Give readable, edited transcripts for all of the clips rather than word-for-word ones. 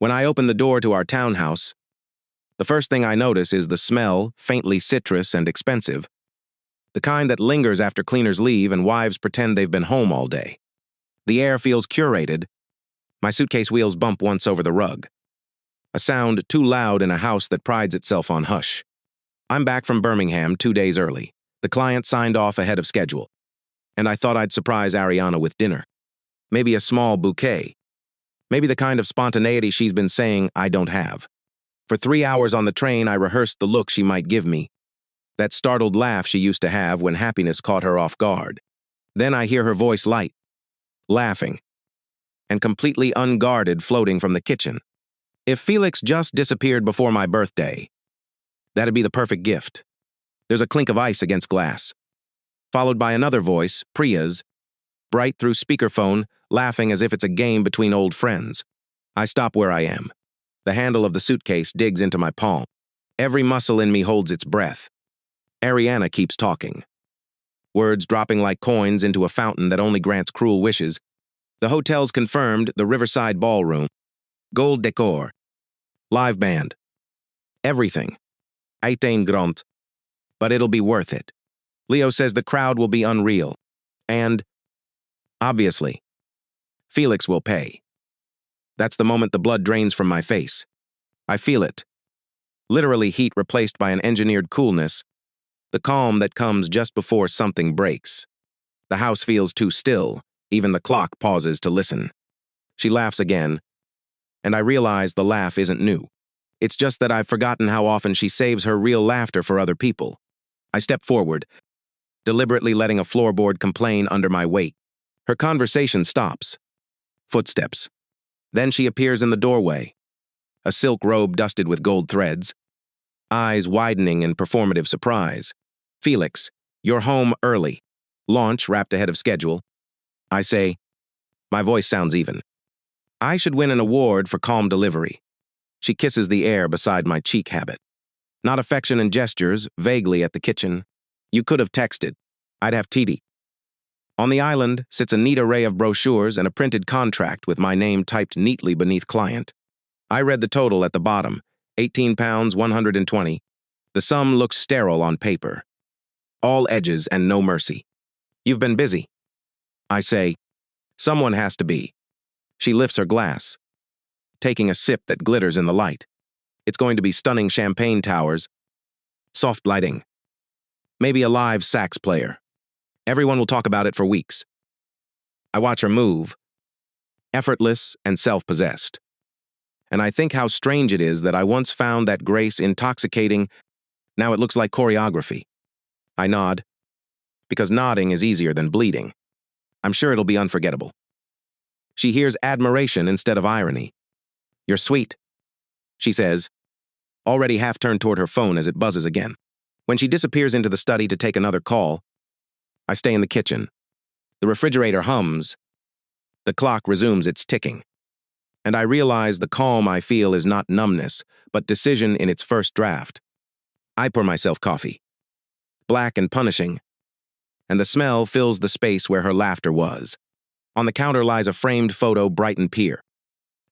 When I open the door to our townhouse, the first thing I notice is the smell, faintly citrus and expensive, the kind that lingers after cleaners leave and wives pretend they've been home all day. The air feels curated. My suitcase wheels bump once over the rug, a sound too loud in a house that prides itself on hush. I'm back from Birmingham 2 days early. The client signed off ahead of schedule, and I thought I'd surprise Ariana with dinner. Maybe a small bouquet. Maybe the kind of spontaneity she's been saying I don't have. For 3 hours on the train, I rehearsed the look she might give me, that startled laugh she used to have when happiness caught her off guard. Then I hear her voice light, laughing, and completely unguarded floating from the kitchen. If Felix just disappeared before my birthday, that'd be the perfect gift. There's a clink of ice against glass, followed by another voice, Priya's, bright through speakerphone, laughing as if it's a game between old friends. I stop where I am. The handle of the suitcase digs into my palm. Every muscle in me holds its breath. Ariana keeps talking, words dropping like coins into a fountain that only grants cruel wishes. The hotel's confirmed, the Riverside Ballroom. Gold decor. Live band. Everything. 18 grand. But it'll be worth it. Leo says the crowd will be unreal. And, obviously, Felix will pay. That's the moment the blood drains from my face. I feel it. Literally heat replaced by an engineered coolness, the calm that comes just before something breaks. The house feels too still, even the clock pauses to listen. She laughs again, and I realize the laugh isn't new. It's just that I've forgotten how often she saves her real laughter for other people. I step forward, deliberately letting a floorboard complain under my weight. Her conversation stops. Footsteps. Then she appears in the doorway, a silk robe dusted with gold threads, eyes widening in performative surprise. Felix, you're home early. Launch wrapped ahead of schedule. I say, my voice sounds even. I should win an award for calm delivery. She kisses the air beside my cheek habit. Not affection and gestures, vaguely at the kitchen. You could have texted. I'd have TD. On the island sits a neat array of brochures and a printed contract with my name typed neatly beneath client. I read the total at the bottom, £18, 120. The sum looks sterile on paper. All edges and no mercy. You've been busy. I say, someone has to be. She lifts her glass, taking a sip that glitters in the light. It's going to be stunning champagne towers, soft lighting, maybe a live sax player. Everyone will talk about it for weeks. I watch her move, effortless and self-possessed. And I think how strange it is that I once found that grace intoxicating, now it looks like choreography. I nod, because nodding is easier than bleeding. I'm sure it'll be unforgettable. She hears admiration instead of irony. You're sweet, she says, already half turned toward her phone as it buzzes again. When she disappears into the study to take another call, I stay in the kitchen. The refrigerator hums. The clock resumes its ticking. And I realize the calm I feel is not numbness, but decision in its first draft. I pour myself coffee, black and punishing, and the smell fills the space where her laughter was. On the counter lies a framed photo, Brighton Pier.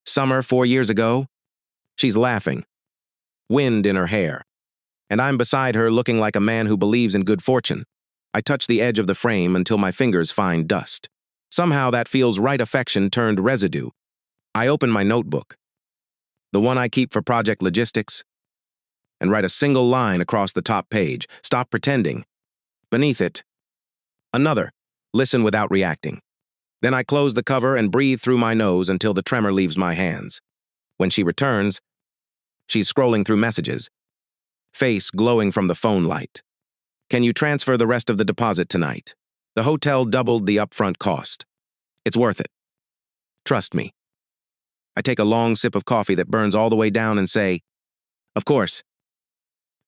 Summer 4 years ago, she's laughing, wind in her hair, and I'm beside her looking like a man who believes in good fortune. I touch the edge of the frame until my fingers find dust. Somehow that feels right affection turned residue. I open my notebook, the one I keep for project logistics, and write a single line across the top page. Stop pretending. Beneath it, another. Listen without reacting. Then I close the cover and breathe through my nose until the tremor leaves my hands. When she returns, she's scrolling through messages, face glowing from the phone light. Can you transfer the rest of the deposit tonight? The hotel doubled the upfront cost. It's worth it. Trust me. I take a long sip of coffee that burns all the way down and say, of course.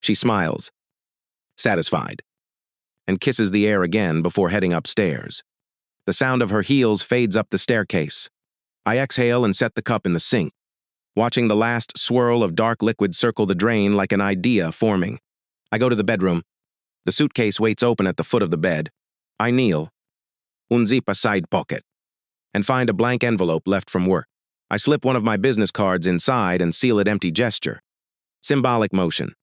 She smiles, satisfied, and kisses the air again before heading upstairs. The sound of her heels fades up the staircase. I exhale and set the cup in the sink, watching the last swirl of dark liquid circle the drain like an idea forming. I go to the bedroom. The suitcase waits open at the foot of the bed. I kneel, unzip a side pocket, and find a blank envelope left from work. I slip one of my business cards inside and seal it empty gesture. Symbolic motion.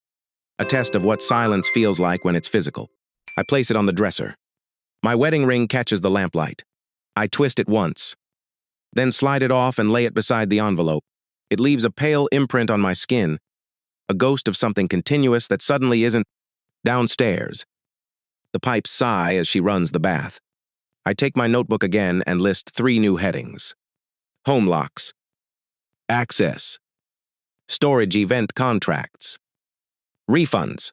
A test of what silence feels like when it's physical. I place it on the dresser. My wedding ring catches the lamplight. I twist it once, then slide it off and lay it beside the envelope. It leaves a pale imprint on my skin, a ghost of something continuous that suddenly isn't. Downstairs. The pipes sigh as she runs the bath. I take my notebook again and list 3 new headings. Home locks. Access. Storage event contracts. Refunds.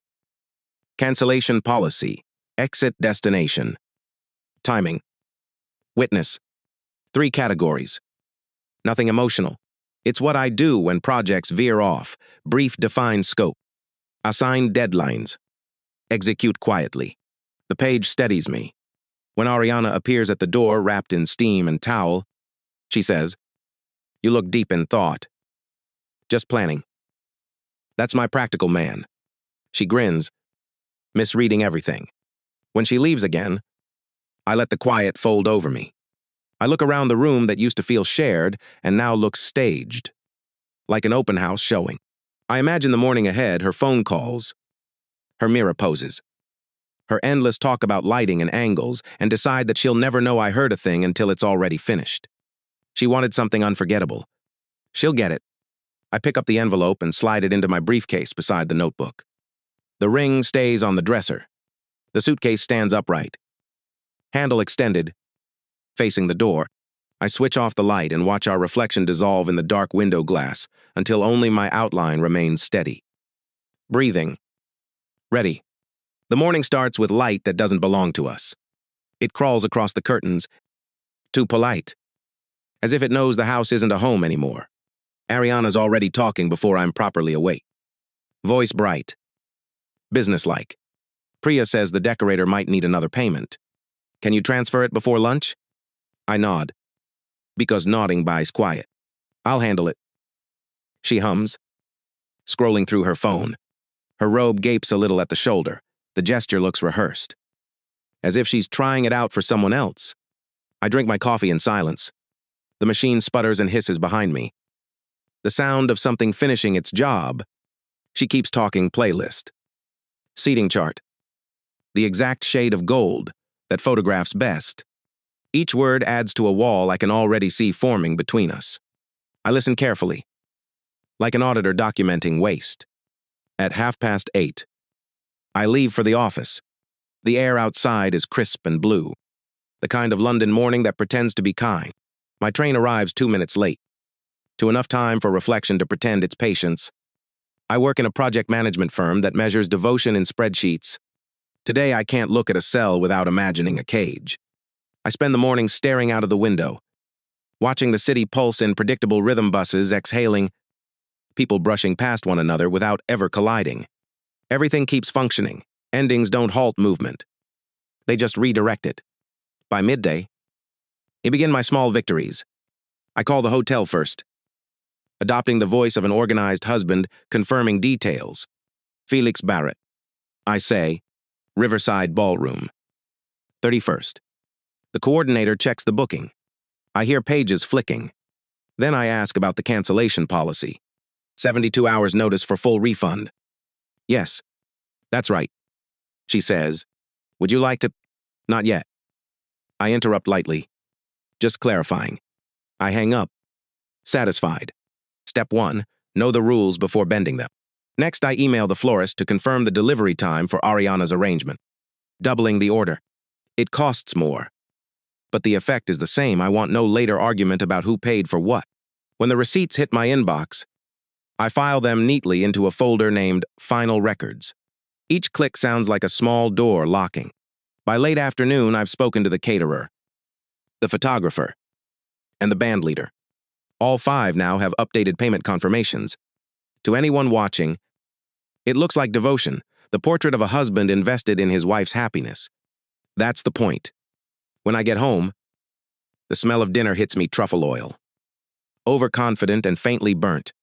Cancellation policy. Exit destination. Timing. Witness. 3 categories. Nothing emotional. It's what I do when projects veer off. Brief defined scope. Assigned deadlines. Execute quietly. The page steadies me. When Ariana appears at the door wrapped in steam and towel, she says, "You look deep in thought." "Just planning." That's my practical man. She grins, misreading everything. When she leaves again, I let the quiet fold over me. I look around the room that used to feel shared and now looks staged, like an open house showing. I imagine the morning ahead, her phone calls, her mirror poses, her endless talk about lighting and angles, and decide that she'll never know I heard a thing until it's already finished. She wanted something unforgettable. She'll get it. I pick up the envelope and slide it into my briefcase beside the notebook. The ring stays on the dresser. The suitcase stands upright, handle extended, facing the door. I switch off the light and watch our reflection dissolve in the dark window glass until only my outline remains steady. Breathing. Ready. The morning starts with light that doesn't belong to us. It crawls across the curtains, too polite, as if it knows the house isn't a home anymore. Ariana's already talking before I'm properly awake. Voice bright. Businesslike. Priya says the decorator might need another payment. Can you transfer it before lunch? I nod, because nodding buys quiet. I'll handle it. She hums, scrolling through her phone. Her robe gapes a little at the shoulder. The gesture looks rehearsed, as if she's trying it out for someone else. I drink my coffee in silence. The machine sputters and hisses behind me. The sound of something finishing its job. She keeps talking playlist. Seating chart. The exact shade of gold that photographs best. Each word adds to a wall I can already see forming between us. I listen carefully, like an auditor documenting waste. At 8:30, I leave for the office. The air outside is crisp and blue, the kind of London morning that pretends to be kind. My train arrives 2 minutes late, to enough time for reflection to pretend it's patience. I work in a project management firm that measures devotion in spreadsheets. Today I can't look at a cell without imagining a cage. I spend the morning staring out of the window, watching the city pulse in predictable rhythm buses exhaling, people brushing past one another without ever colliding. Everything keeps functioning. Endings don't halt movement. They just redirect it. By midday, I begin my small victories. I call the hotel first, adopting the voice of an organized husband, confirming details. Felix Barrett. I say, Riverside Ballroom. 31st. The coordinator checks the booking. I hear pages flicking. Then I ask about the cancellation policy. 72 hours notice for full refund. Yes, that's right. She says, "Would you like to—" Not yet. I interrupt lightly, just clarifying. I hang up, satisfied. Step 1, know the rules before bending them. Next, I email the florist to confirm the delivery time for Ariana's arrangement, doubling the order. It costs more, but the effect is the same. I want no later argument about who paid for what. When the receipts hit my inbox, I file them neatly into a folder named Final Records. Each click sounds like a small door locking. By late afternoon, I've spoken to the caterer, the photographer, and the band leader. All 5 now have updated payment confirmations. To anyone watching, it looks like devotion, the portrait of a husband invested in his wife's happiness. That's the point. When I get home, the smell of dinner hits me truffle oil. Overconfident and faintly burnt,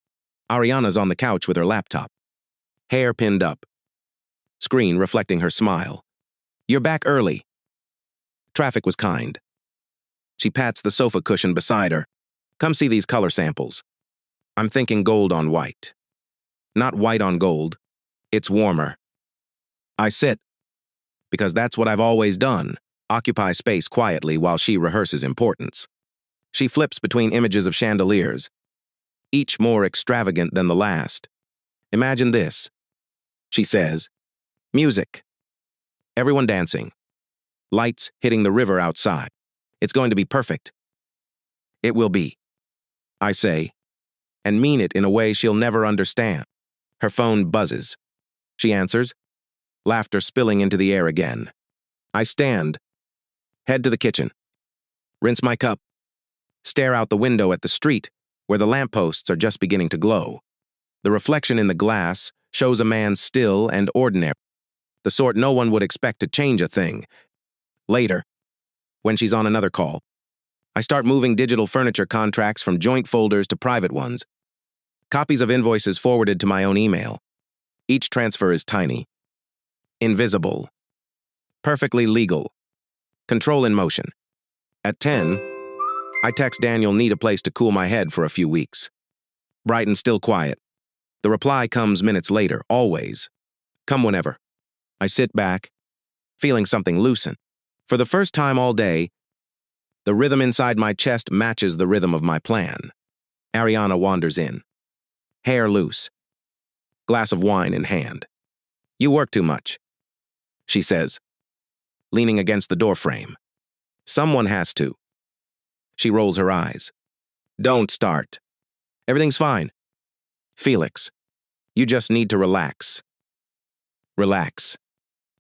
Ariana's on the couch with her laptop, hair pinned up, screen reflecting her smile. "You're back early." Traffic was kind. She pats the sofa cushion beside her. Come see these color samples. I'm thinking gold on white. Not white on gold. It's warmer. I sit, because that's what I've always done, occupy space quietly while she rehearses importance. She flips between images of chandeliers, each more extravagant than the last. Imagine this, she says. Music. Everyone dancing. Lights hitting the river outside. It's going to be perfect. It will be, I say, and mean it in a way she'll never understand. Her phone buzzes. She answers, laughter spilling into the air again. I stand, head to the kitchen, rinse my cup, stare out the window at the street, where the lampposts are just beginning to glow. The reflection in the glass shows a man still and ordinary, the sort no one would expect to change a thing. Later, when she's on another call, I start moving digital furniture contracts from joint folders to private ones. Copies of invoices forwarded to my own email. Each transfer is tiny. Invisible. Perfectly legal. Control in motion. At 10, I text Daniel need a place to cool my head for a few weeks. Brighton still quiet. The reply comes minutes later, always. Come whenever. I sit back, feeling something loosen. For the first time all day, the rhythm inside my chest matches the rhythm of my plan. Ariana wanders in. Hair loose. Glass of wine in hand. You work too much, she says, leaning against the doorframe. Someone has to. She rolls her eyes. Don't start. Everything's fine. Felix, you just need to relax. Relax.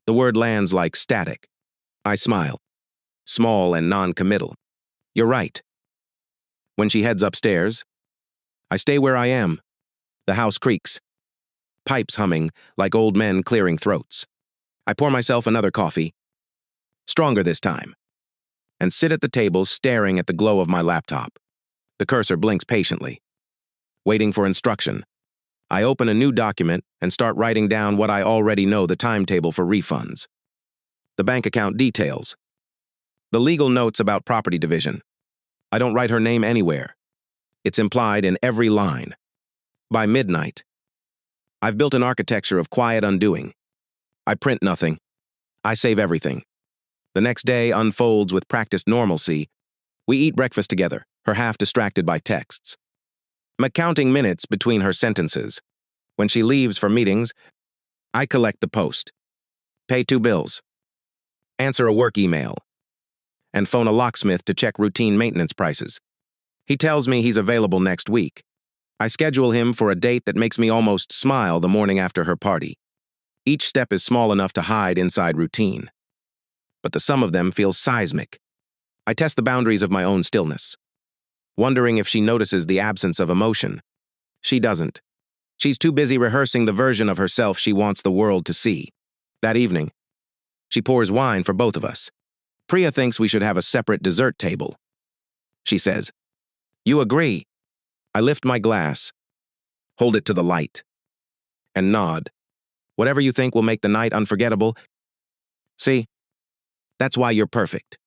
The word lands like static. I smile. Small and non-committal. You're right. When she heads upstairs, I stay where I am. The house creaks. Pipes humming like old men clearing throats. I pour myself another coffee, stronger this time, and sit at the table staring at the glow of my laptop. The cursor blinks patiently. Waiting for instruction, I open a new document and start writing down what I already know: the timetable for refunds, the bank account details, the legal notes about property division. I don't write her name anywhere. It's implied in every line. By midnight, I've built an architecture of quiet undoing. I print nothing. I save everything. The next day unfolds with practiced normalcy. We eat breakfast together, her half distracted by texts. I'm counting minutes between her sentences. When she leaves for meetings, I collect the post, pay 2 bills, answer a work email, and phone a locksmith to check routine maintenance prices. He tells me he's available next week. I schedule him for a date that makes me almost smile the morning after her party. Each step is small enough to hide inside routine, but the sum of them feels seismic. I test the boundaries of my own stillness, wondering if she notices the absence of emotion. She doesn't. She's too busy rehearsing the version of herself she wants the world to see. That evening, she pours wine for both of us. Priya thinks we should have a separate dessert table. She says, "You agree?" I lift my glass, hold it to the light, and nod. Whatever you think will make the night unforgettable. See, that's why you're perfect.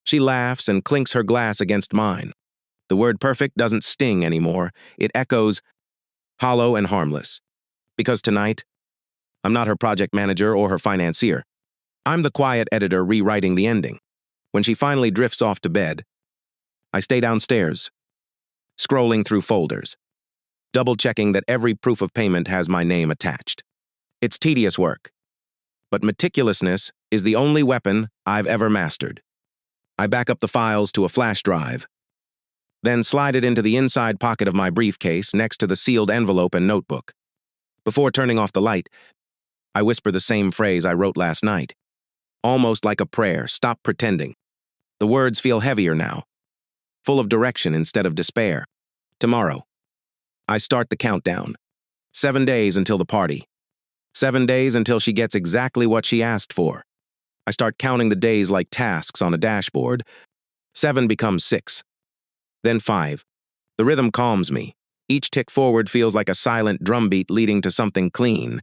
She laughs and clinks her glass against mine. The word perfect doesn't sting anymore. It echoes, hollow and harmless. Because tonight, I'm not her project manager or her financier. I'm the quiet editor rewriting the ending. When she finally drifts off to bed, I stay downstairs, scrolling through folders, double-checking that every proof of payment has my name attached. It's tedious work, but meticulousness is the only weapon I've ever mastered. I back up the files to a flash drive, then slide it into the inside pocket of my briefcase next to the sealed envelope and notebook. Before turning off the light, I whisper the same phrase I wrote last night. Almost like a prayer: stop pretending. The words feel heavier now, full of direction instead of despair. Tomorrow, I start the countdown. 7 days until the party. 7 days until she gets exactly what she asked for. I start counting the days like tasks on a dashboard. 7 becomes 6. Then 5. The rhythm calms me. Each tick forward feels like a silent drumbeat leading to something clean.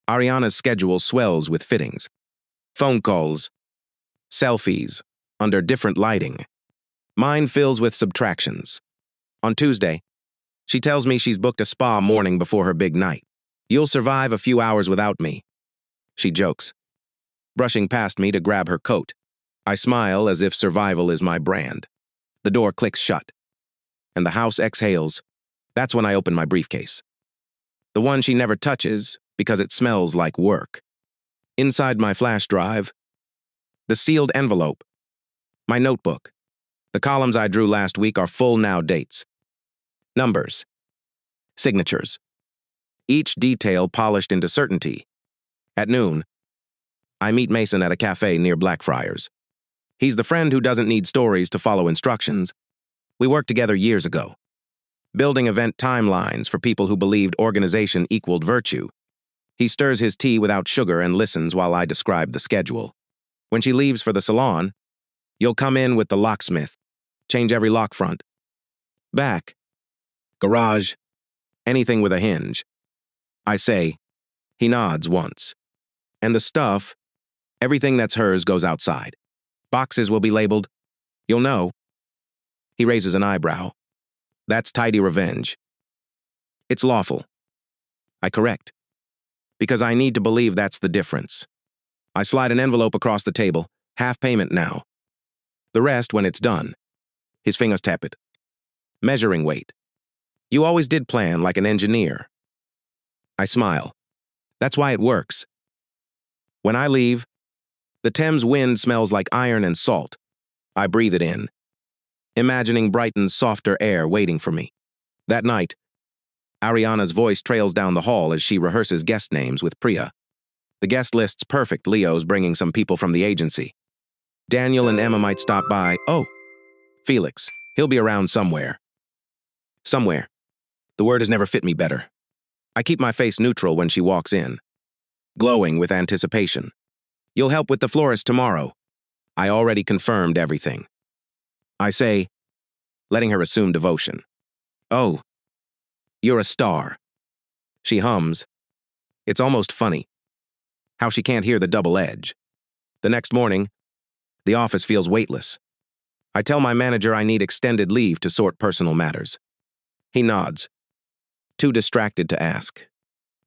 Ariana's schedule swells with fittings. Phone calls. Selfies. Under different lighting. Mine fills with subtractions. On Tuesday, she tells me she's booked a spa morning before her big night. You'll survive a few hours without me, she jokes, brushing past me to grab her coat. I smile as if survival is my brand. The door clicks shut, and the house exhales. That's when I open my briefcase. The one she never touches because it smells like work. Inside my flash drive, the sealed envelope, my notebook. The columns I drew last week are full now dates. Numbers. Signatures. Each detail polished into certainty. At noon, I meet Mason at a cafe near Blackfriars. He's the friend who doesn't need stories to follow instructions. We worked together years ago, building event timelines for people who believed organization equaled virtue. He stirs his tea without sugar and listens while I describe the schedule. When she leaves for the salon, you'll come in with the locksmith, change every lock front. Back, garage, anything with a hinge. I say, he nods once. And the stuff, everything that's hers goes outside. Boxes will be labeled, you'll know. He raises an eyebrow. That's tidy revenge. It's lawful. I correct. Because I need to believe that's the difference. I slide an envelope across the table, half payment now. The rest when it's done. His fingers tap it. Measuring weight. You always did plan like an engineer. I smile. That's why it works. When I leave, the Thames wind smells like iron and salt. I breathe it in, imagining Brighton's softer air waiting for me. That night, Ariana's voice trails down the hall as she rehearses guest names with Priya. The guest list's perfect. Leo's bringing some people from the agency. Daniel and Emma might stop by. Oh, Felix. He'll be around somewhere. Somewhere. The word has never fit me better. I keep my face neutral when she walks in, glowing with anticipation. You'll help with the florist tomorrow. I already confirmed everything. I say, letting her assume devotion. Oh, you're a star. She hums. It's almost funny. How she can't hear the double edge. The next morning, the office feels weightless. I tell my manager I need extended leave to sort personal matters. He nods. Too distracted to ask.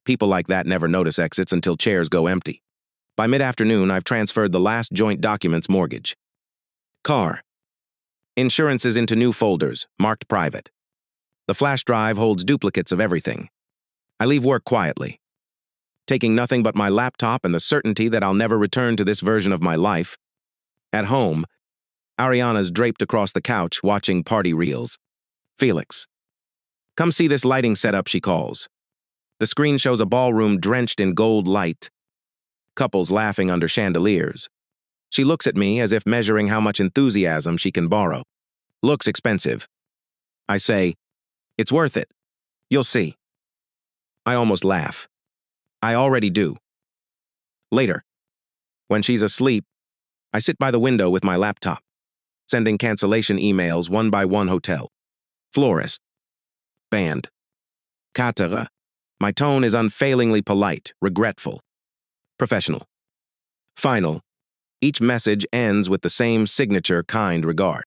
People like that never notice exits until chairs go empty. By mid-afternoon, I've transferred the last joint documents mortgage. Car. Insurances into new folders, marked private. The flash drive holds duplicates of everything. I leave work quietly, taking nothing but my laptop and the certainty that I'll never return to this version of my life. At home, Ariana's draped across the couch watching party reels. Felix. Come see this lighting setup, she calls. The screen shows a ballroom drenched in gold light, couples laughing under chandeliers. She looks at me as if measuring how much enthusiasm she can borrow. Looks expensive. I say, it's worth it. You'll see. I almost laugh. I already do. Later, when she's asleep, I sit by the window with my laptop, sending cancellation emails one by one. Hotel, florist, band, caterer. My tone is unfailingly polite, regretful, professional. Final, each message ends with the same signature kind regard.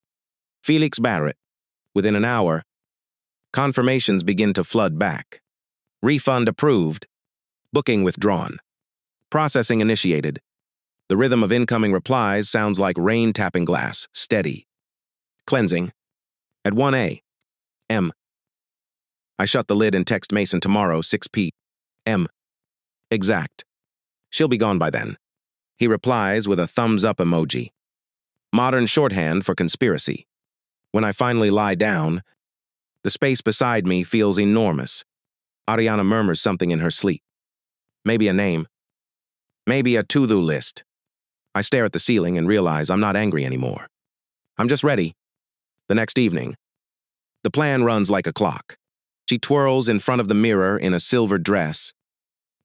Felix Barrett. Within an hour, confirmations begin to flood back. Refund approved. Booking withdrawn. Processing initiated. The rhythm of incoming replies sounds like rain tapping glass, steady. Cleansing. At 1 a.m. I shut the lid and text Mason tomorrow, 6 p.m. Exact. She'll be gone by then. He replies with a thumbs-up emoji. Modern shorthand for conspiracy. When I finally lie down, the space beside me feels enormous. Ariana murmurs something in her sleep. Maybe a name. Maybe a to-do list. I stare at the ceiling and realize I'm not angry anymore. I'm just ready. The next evening, the plan runs like a clock. She twirls in front of the mirror in a silver dress,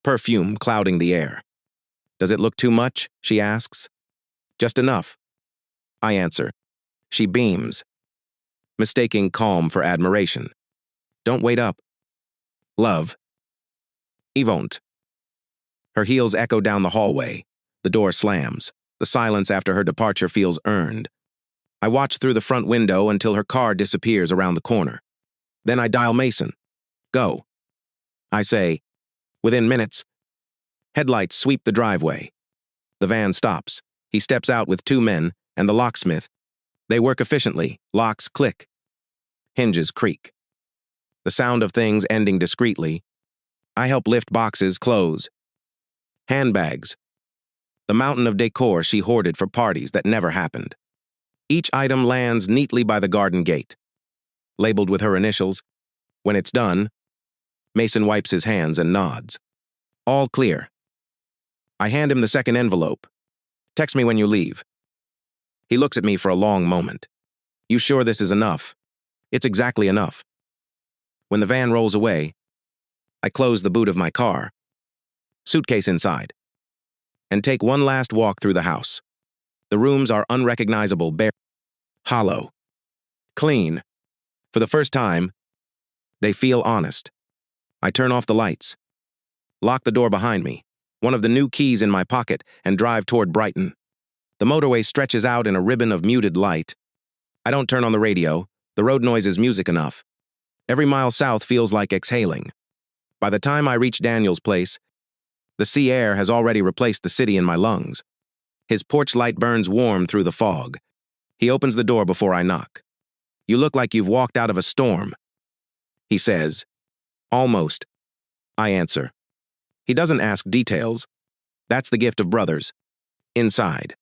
perfume clouding the air. Does it look too much? She asks. Just enough. I answer. She beams, mistaking calm for admiration. Don't wait up. Love. Yvonne. Her heels echo down the hallway. The door slams. The silence after her departure feels earned. I watch through the front window until her car disappears around the corner. Then I dial Mason. Go. I say. Within minutes. Headlights sweep the driveway. The van stops. He steps out with 2 men and the locksmith. They work efficiently. Locks click. Hinges creak. The sound of things ending discreetly. I help lift boxes close. Handbags. The mountain of decor she hoarded for parties that never happened. Each item lands neatly by the garden gate. Labeled with her initials. When it's done, Mason wipes his hands and nods. All clear. I hand him the second envelope. Text me when you leave. He looks at me for a long moment. You sure this is enough? It's exactly enough. When the van rolls away, I close the boot of my car, suitcase inside, and take one last walk through the house. The rooms are unrecognizable, bare, hollow, clean. For the first time, they feel honest. I turn off the lights, lock the door behind me, one of the new keys in my pocket, and drive toward Brighton. The motorway stretches out in a ribbon of muted light. I don't turn on the radio. The road noise is music enough. Every mile south feels like exhaling. By the time I reach Daniel's place, the sea air has already replaced the city in my lungs. His porch light burns warm through the fog. He opens the door before I knock. You look like you've walked out of a storm, he says. Almost, I answer. He doesn't ask details. That's the gift of brothers. Inside.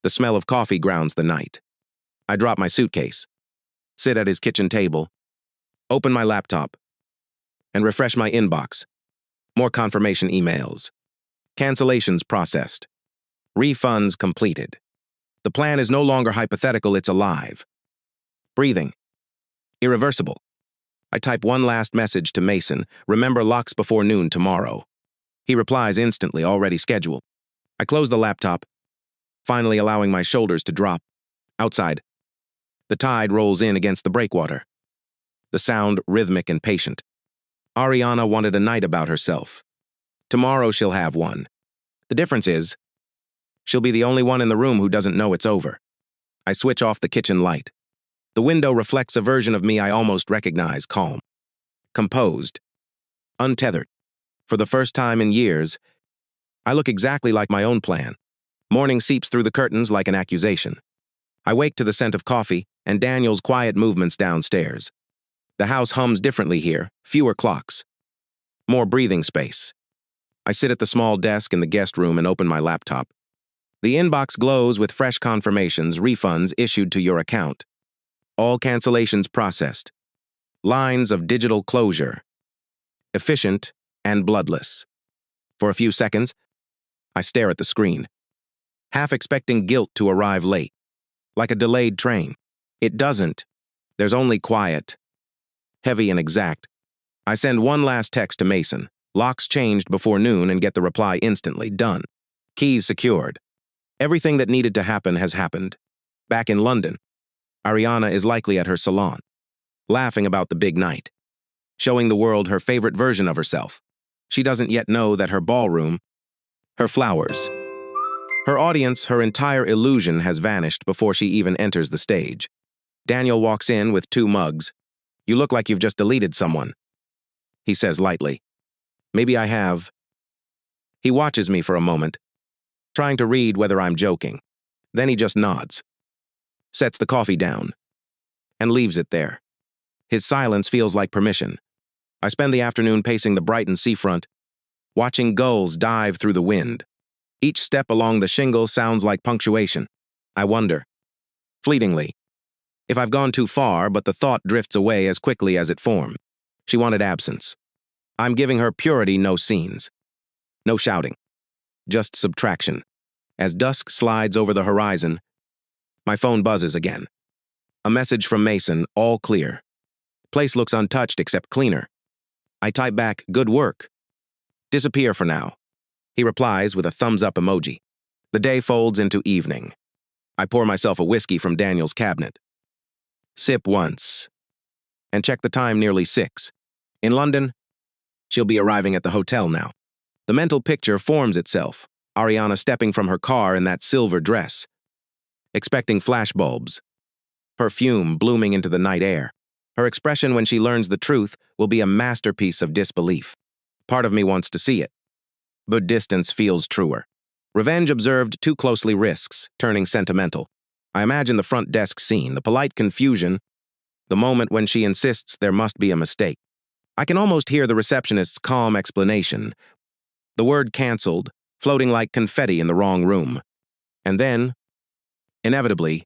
The smell of coffee grounds the night. I drop my suitcase, sit at his kitchen table, open my laptop, and refresh my inbox. More confirmation emails. Cancellations processed. Refunds completed. The plan is no longer hypothetical, it's alive. Breathing. Irreversible. I type one last message to Mason. Remember locks before noon tomorrow. He replies instantly, already scheduled. I close the laptop, finally allowing my shoulders to drop. Outside, the tide rolls in against the breakwater. The sound rhythmic and patient. Ariana wanted a night about herself. Tomorrow she'll have one. The difference is, she'll be the only one in the room who doesn't know it's over. I switch off the kitchen light. The window reflects a version of me I almost recognize, calm, composed, untethered. For the first time in years, I look exactly like my own plan. Morning seeps through the curtains like an accusation. I wake to the scent of coffee and Daniel's quiet movements downstairs. The house hums differently here, fewer clocks, more breathing space. I sit at the small desk in the guest room and open my laptop. The inbox glows with fresh confirmations, refunds issued to your account. All cancellations processed. Lines of digital closure. Efficient and bloodless. For a few seconds, I stare at the screen, half expecting guilt to arrive late, like a delayed train. It doesn't. There's only quiet, heavy and exact. I send one last text to Mason. Locks changed before noon and get the reply instantly. Done. Keys secured. Everything that needed to happen has happened. Back in London, Ariana is likely at her salon, laughing about the big night, showing the world her favorite version of herself. She doesn't yet know that her ballroom, her flowers, her audience, her entire illusion has vanished before she even enters the stage. Daniel walks in with 2 mugs. You look like you've just deleted someone, he says lightly. Maybe I have. He watches me for a moment, trying to read whether I'm joking. Then he just nods, sets the coffee down, and leaves it there. His silence feels like permission. I spend the afternoon pacing the Brighton seafront, watching gulls dive through the wind. Each step along the shingle sounds like punctuation. I wonder, fleetingly, if I've gone too far, but the thought drifts away as quickly as it formed. She wanted absence. I'm giving her purity, no scenes. No shouting. Just subtraction. As dusk slides over the horizon, my phone buzzes again. A message from Mason, all clear. Place looks untouched except cleaner. I type back, good work. Disappear for now. He replies with a thumbs-up emoji. The day folds into evening. I pour myself a whiskey from Daniel's cabinet. Sip once. And check the time, nearly 6. In London, she'll be arriving at the hotel now. The mental picture forms itself. Ariana stepping from her car in that silver dress, expecting flashbulbs, perfume blooming into the night air. Her expression when she learns the truth will be a masterpiece of disbelief. Part of me wants to see it, but distance feels truer. Revenge observed too closely risks turning sentimental. I imagine the front desk scene, the polite confusion, the moment when she insists there must be a mistake. I can almost hear the receptionist's calm explanation, the word canceled, floating like confetti in the wrong room. And then, inevitably,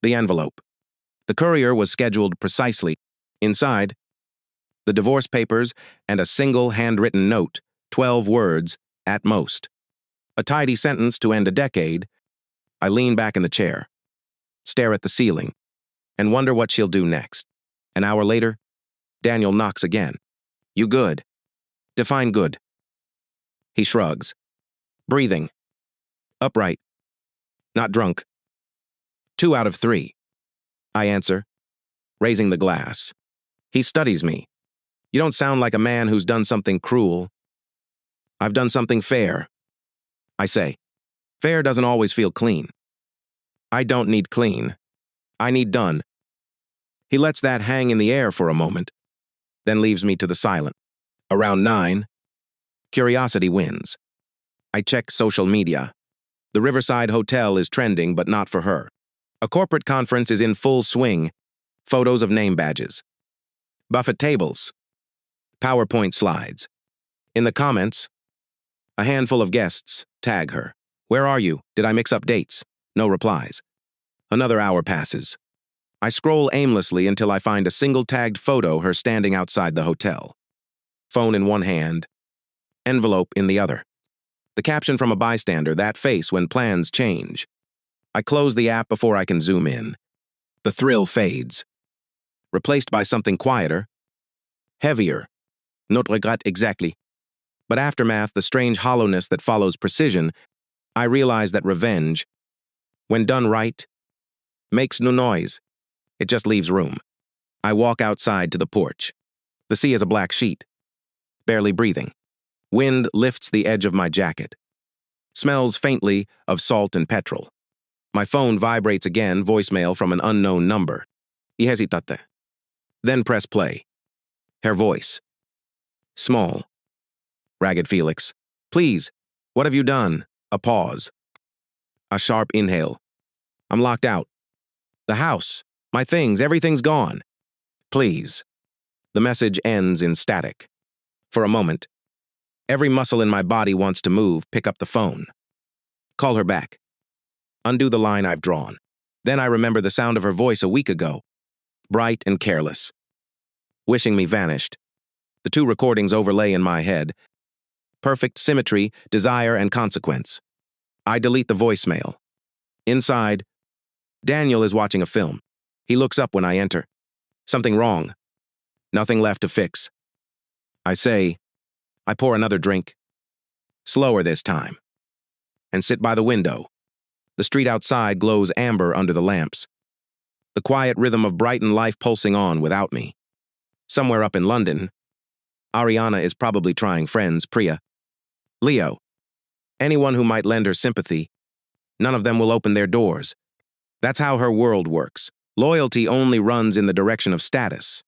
the envelope. The courier was scheduled precisely. Inside, the divorce papers and a single handwritten note, 12 words at most. A tidy sentence to end a decade. I lean back in the chair, stare at the ceiling, and wonder what she'll do next. An hour later, Daniel knocks again. You good? Define good. He shrugs. Breathing. Upright. Not drunk. 2 out of 3. I answer, raising the glass. He studies me. You don't sound like a man who's done something cruel. I've done something fair. I say, fair doesn't always feel clean. I don't need clean. I need done. He lets that hang in the air for a moment, then leaves me to the silent. Around 9, curiosity wins. I check social media. The Riverside Hotel is trending, but not for her. A corporate conference is in full swing. Photos of name badges. Buffet tables. PowerPoint slides. In the comments, a handful of guests tag her. Where are you? Did I mix up dates? No replies. Another hour passes. I scroll aimlessly until I find a single tagged photo, her standing outside the hotel. Phone in one hand, envelope in the other. The caption from a bystander, that face when plans change. I close the app before I can zoom in. The thrill fades. Replaced by something quieter, heavier. Not regret exactly. But aftermath, the strange hollowness that follows precision, I realize that revenge, when done right, makes no noise. It just leaves room. I walk outside to the porch. The sea is a black sheet. Barely breathing. Wind lifts the edge of my jacket. Smells faintly of salt and petrol. My phone vibrates again, voicemail from an unknown number. Y hesitate. Then press play. Her voice. Small. Ragged Felix. Please, what have you done? A pause. A sharp inhale. I'm locked out. The house. My things. Everything's gone. Please. The message ends in static. For a moment, every muscle in my body wants to move, pick up the phone. Call her back. Undo the line I've drawn. Then I remember the sound of her voice a week ago. Bright and careless. Wishing me vanished. The two recordings overlay in my head. Perfect symmetry, desire, and consequence. I delete the voicemail. Inside, Daniel is watching a film. He looks up when I enter. Something wrong. Nothing left to fix. I say, I pour another drink. Slower this time. And sit by the window. The street outside glows amber under the lamps. The quiet rhythm of Brighton life pulsing on without me. Somewhere up in London, Ariana is probably trying friends, Priya, Leo, anyone who might lend her sympathy. None of them will open their doors. That's how her world works. Loyalty only runs in the direction of status.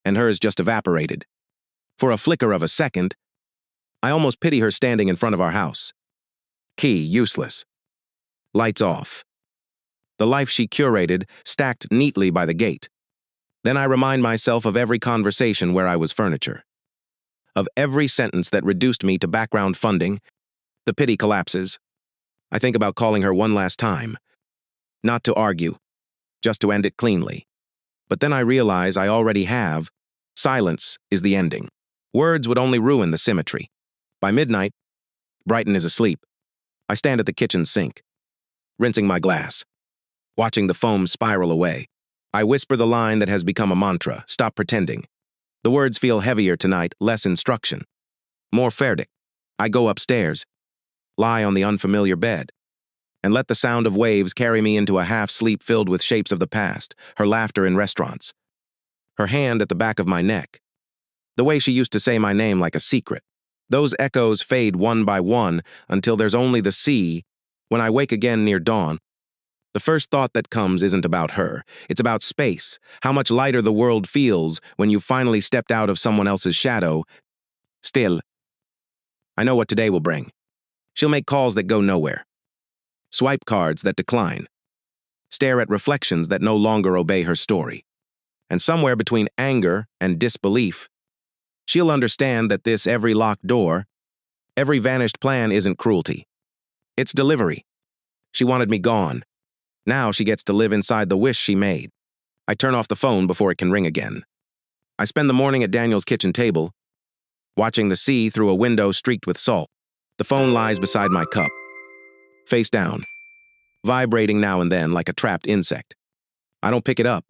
And hers just evaporated. For a flicker of a second, I almost pity her standing in front of our house. Key useless. Lights off. The life she curated stacked neatly by the gate. Then I remind myself of every conversation where I was furniture. Of every sentence that reduced me to background funding. The pity collapses. I think about calling her one last time. Not to argue, just to end it cleanly. But then I realize I already have. Silence is the ending. Words would only ruin the symmetry. By midnight, Brighton is asleep. I stand at the kitchen sink, rinsing my glass, watching the foam spiral away. I whisper the line that has become a mantra, stop pretending. The words feel heavier tonight, less instruction. More verdict. I go upstairs, lie on the unfamiliar bed, and let the sound of waves carry me into a half-sleep filled with shapes of the past, her laughter in restaurants, her hand at the back of my neck, the way she used to say my name like a secret. Those echoes fade one by one until there's only the sea. When I wake again near dawn, The first thought that comes isn't about her. It's about space, how much lighter the world feels when you've finally stepped out of someone else's shadow. Still, I know what today will bring. She'll make calls that go nowhere, swipe cards that decline, stare at reflections that no longer obey her story. And somewhere between anger and disbelief, she'll understand that this every locked door, every vanished plan isn't cruelty. It's delivery. She wanted me gone. Now she gets to live inside the wish she made. I turn off the phone before it can ring again. I spend the morning at Daniel's kitchen table, watching the sea through a window streaked with salt. The phone lies beside my cup, face down, vibrating now and then like a trapped insect. I don't pick it up.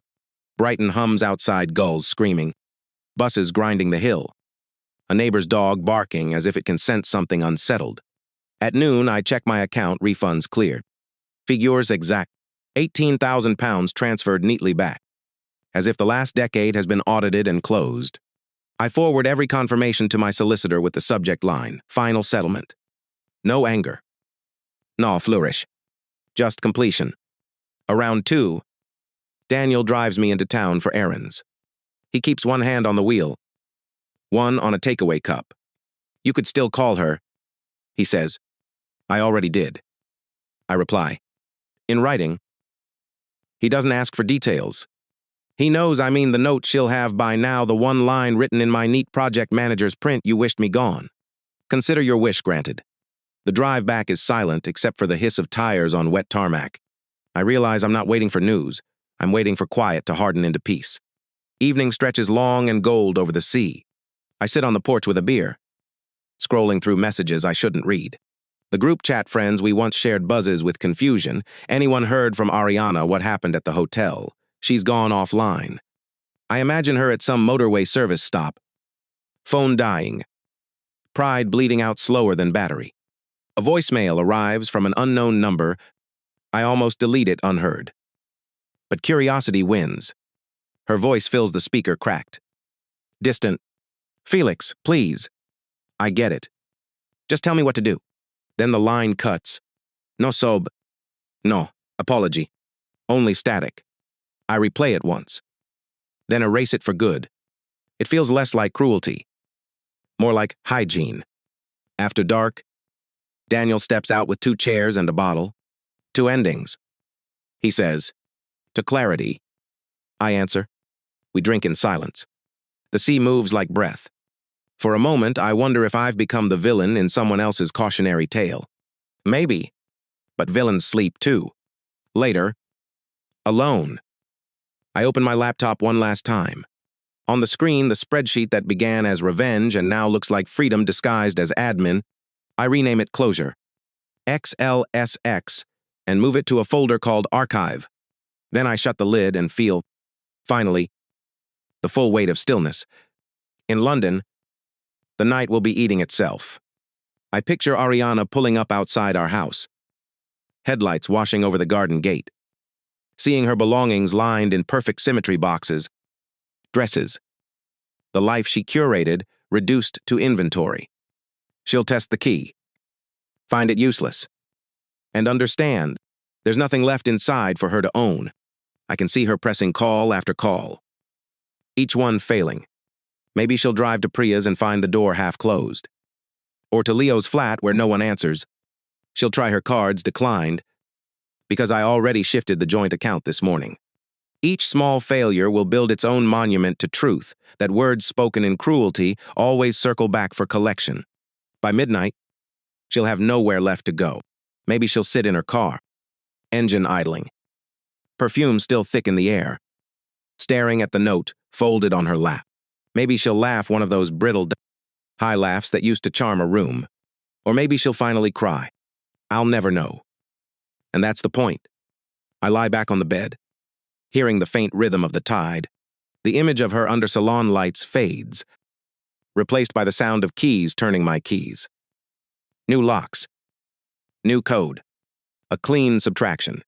Brighton hums outside, gulls screaming, buses grinding the hill, a neighbor's dog barking as if it can sense something unsettled. At noon, I check my account, refunds cleared. Figures exact, £18,000 transferred neatly back, as if the last decade has been audited and closed. I forward every confirmation to my solicitor with the subject line, final settlement. No anger. No flourish. Just completion. Around 2, Daniel drives me into town for errands. He keeps one hand on the wheel, one on a takeaway cup. You could still call her, he says. I already did. I reply. In writing. He doesn't ask for details. He knows I mean the note she'll have by now, the one line written in my neat project manager's print, you wished me gone. Consider your wish granted. The drive back is silent except for the hiss of tires on wet tarmac. I realize I'm not waiting for news. I'm waiting for quiet to harden into peace. Evening stretches long and gold over the sea. I sit on the porch with a beer, scrolling through messages I shouldn't read. The group chat friends we once shared buzzes with confusion. Anyone heard from Ariana what happened at the hotel? She's gone offline. I imagine her at some motorway service stop. Phone dying. Pride bleeding out slower than battery. A voicemail arrives from an unknown number. I almost delete it unheard. But curiosity wins. Her voice fills the speaker, cracked. Distant. Felix, please. I get it. Just tell me what to do. Then the line cuts. No sob. No, apology. Only static. I replay it once. Then erase it for good. It feels less like cruelty. More like hygiene. After dark, Daniel steps out with 2 chairs and a bottle. 2 endings. He says, to clarity. I answer. We drink in silence. The sea moves like breath. For a moment, I wonder if I've become the villain in someone else's cautionary tale. Maybe. But villains sleep too. Later, alone. I open my laptop one last time. On the screen, the spreadsheet that began as revenge and now looks like freedom disguised as admin. I rename it Closure. XLSX, and move it to a folder called Archive. Then I shut the lid and feel, finally, the full weight of stillness. In London, the night will be eating itself. I picture Ariana pulling up outside our house, headlights washing over the garden gate, seeing her belongings lined in perfect symmetry boxes, dresses, the life she curated reduced to inventory. She'll test the key, find it useless, and understand there's nothing left inside for her to own. I can see her pressing call after call, each one failing. Maybe she'll drive to Priya's and find the door half closed. Or to Leo's flat where no one answers. She'll try her cards, declined, because I already shifted the joint account this morning. Each small failure will build its own monument to truth, that words spoken in cruelty always circle back for collection. By midnight, she'll have nowhere left to go. Maybe she'll sit in her car, engine idling, perfume still thick in the air, staring at the note folded on her lap. Maybe she'll laugh one of those brittle, high laughs that used to charm a room. Or maybe she'll finally cry. I'll never know. And that's the point. I lie back on the bed, hearing the faint rhythm of the tide. The image of her under salon lights fades, replaced by the sound of keys turning my keys. New locks. New code. A clean subtraction.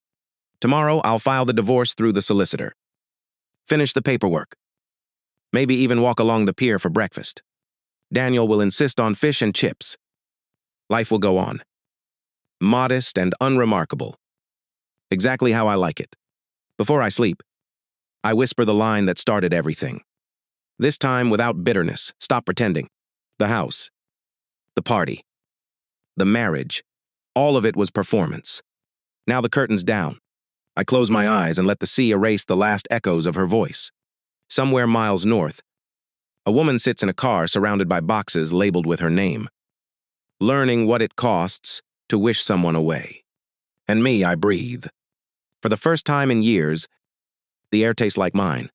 Tomorrow, I'll file the divorce through the solicitor. Finish the paperwork. Maybe even walk along the pier for breakfast. Daniel will insist on fish and chips. Life will go on. Modest and unremarkable. Exactly how I like it. Before I sleep, I whisper the line that started everything. This time without bitterness. Stop pretending. The house, the party, the marriage, all of it was performance. Now the curtain's down. I close my eyes and let the sea erase the last echoes of her voice. Somewhere miles north, a woman sits in a car surrounded by boxes labeled with her name, learning what it costs to wish someone away. And me, I breathe. For the first time in years, the air tastes like mine.